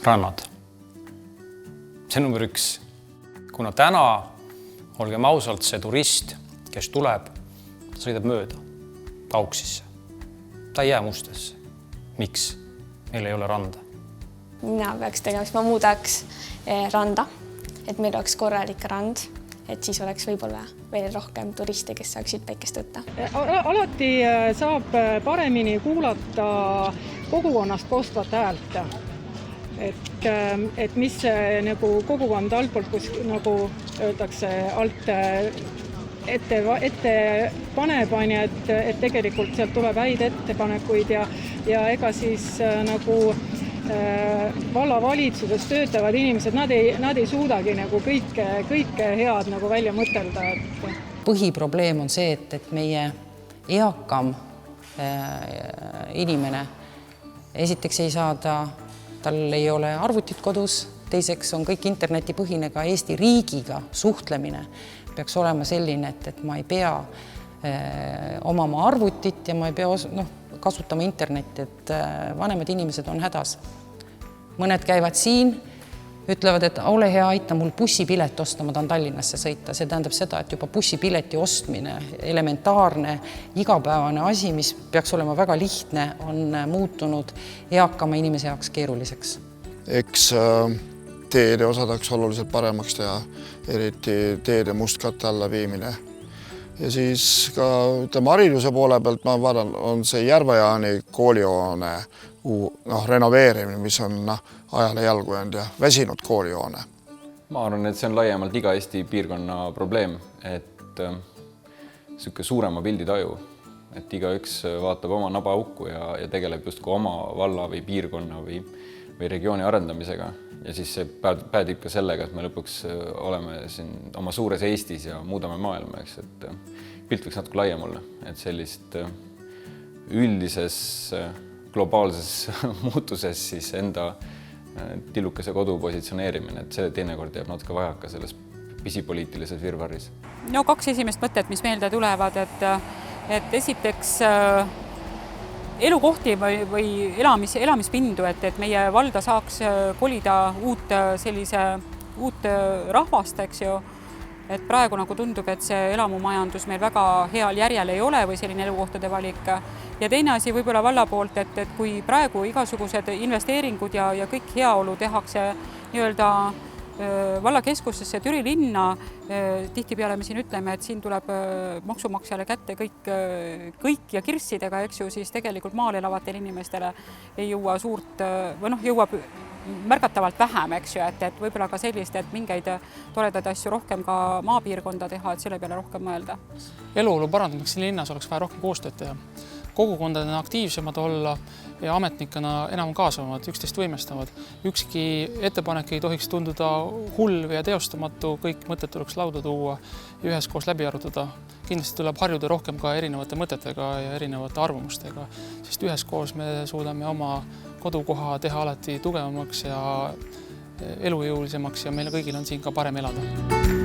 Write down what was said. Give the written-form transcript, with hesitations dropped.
Rannad. See number 1. Kuna täna, olgem ausalt, see turist, kes tuleb, ta sõidab mööda Auksisse. Ta ei jää Mustesse. Miks? Meil ei ole randa. Mina peaks tegema, ma muudaks randa, et meil oleks korralik rand, et siis oleks võib-olla veel rohkem turiste, kes saaksid päikest võtta. Alati saab paremini kuulata kogukonnast kostvat häält. Et mis nagu kogukond altpoolt, kus nagu öeldakse alt ette paneb, et tegelikult sealt tuleb häid ettepanekuid ja ega siis nagu vallavalitsuses töötavad inimesed, nad ei suudagi nagu kõike head nagu välja mõtelda. Põhiprobleem on see, et meie eakam inimene esiteks ei saada, tal ei ole arvutit kodus, teiseks on kõik internetipõhine, ka Eesti riigiga suhtlemine peaks olema selline, et ma ei pea omama arvutit ja ma ei pea kasutama internetti, et vanemad inimesed on hädas. Mõned käivad siin, ütlevad, et ole hea, aita mul bussipilet osta, ma tahan Tallinnasse sõita. See tähendab seda, et juba bussipileti ostmine, elementaarne, igapäevane asi, mis peaks olema väga lihtne, on muutunud eakama inimese jaoks keeruliseks. Eks teede osadaks oluliselt paremaks teha, eriti teede mustkatte alla viimine. Ja siis ka hariduse poole pealt ma vaatan, on see Järvejaani koolihoone renoveerimine, mis on ajale jalgu jäänud ja väsinud koolihoone. Ma arvan, et see on laiemalt iga Eesti piirkonna probleem, et selline suurema pildi taju, et igaüks vaatab oma nabaukku ja tegeleb justkui oma valla või piirkonna või regiooni arendamisega. Ja siis see päädib ka sellega, et me lõpuks oleme siin oma suures Eestis ja muudame maailma, eks, et pilt võiks natuke laiem olla, et sellist üldises globaalses muutuses siis enda tillukese kodu positsioneerimine, et see teinekord jääb natuke vajaka selles pisipoliitilises virvarris. No 2 esimest mõtet, mis meelde tulevad, et esiteks elukohti või elamispindu, et meie valda saaks kolida uut rahvast, eks ju. Et praegu nagu tundub, et see elamumajandus meil väga heal järjel ei ole või selline elukohtade valik. Ja teine asi võib-olla valla poolt, et kui praegu igasugused investeeringud ja kõik heaolu tehakse nii-öelda vallakeskustesse Türi linna, tihtipeale me siin ütleme, et siin tuleb maksumaksjale kätte kõik ja kirssidega, eks ju, siis tegelikult maal elavatel inimestele ei jõua jõuab märgatavalt vähem, eks ju, et võib-olla ka sellist, et mingeid toredaid asju rohkem ka maapiirkonda teha, et selle peale rohkem mõelda. Eluolu parandamaks siin linnas oleks vaja rohkem koostööd teha. Kogukondadena aktiivsemad olla ja ametnikena enam kaasavamad, üksteist võimestavad. Ükski ettepanek ei tohiks tunduda hull ja teostamatu, kõik mõtted tuleks lauda tuua ja üheskoos läbi arutada. Kindlasti tuleb harjuda rohkem ka erinevate mõtetega ja erinevate arvamustega, sest üheskoos me suudame oma kodukoha teha alati tugevamaks ja elujõulisemaks ja meil kõigil on siin ka parem elada.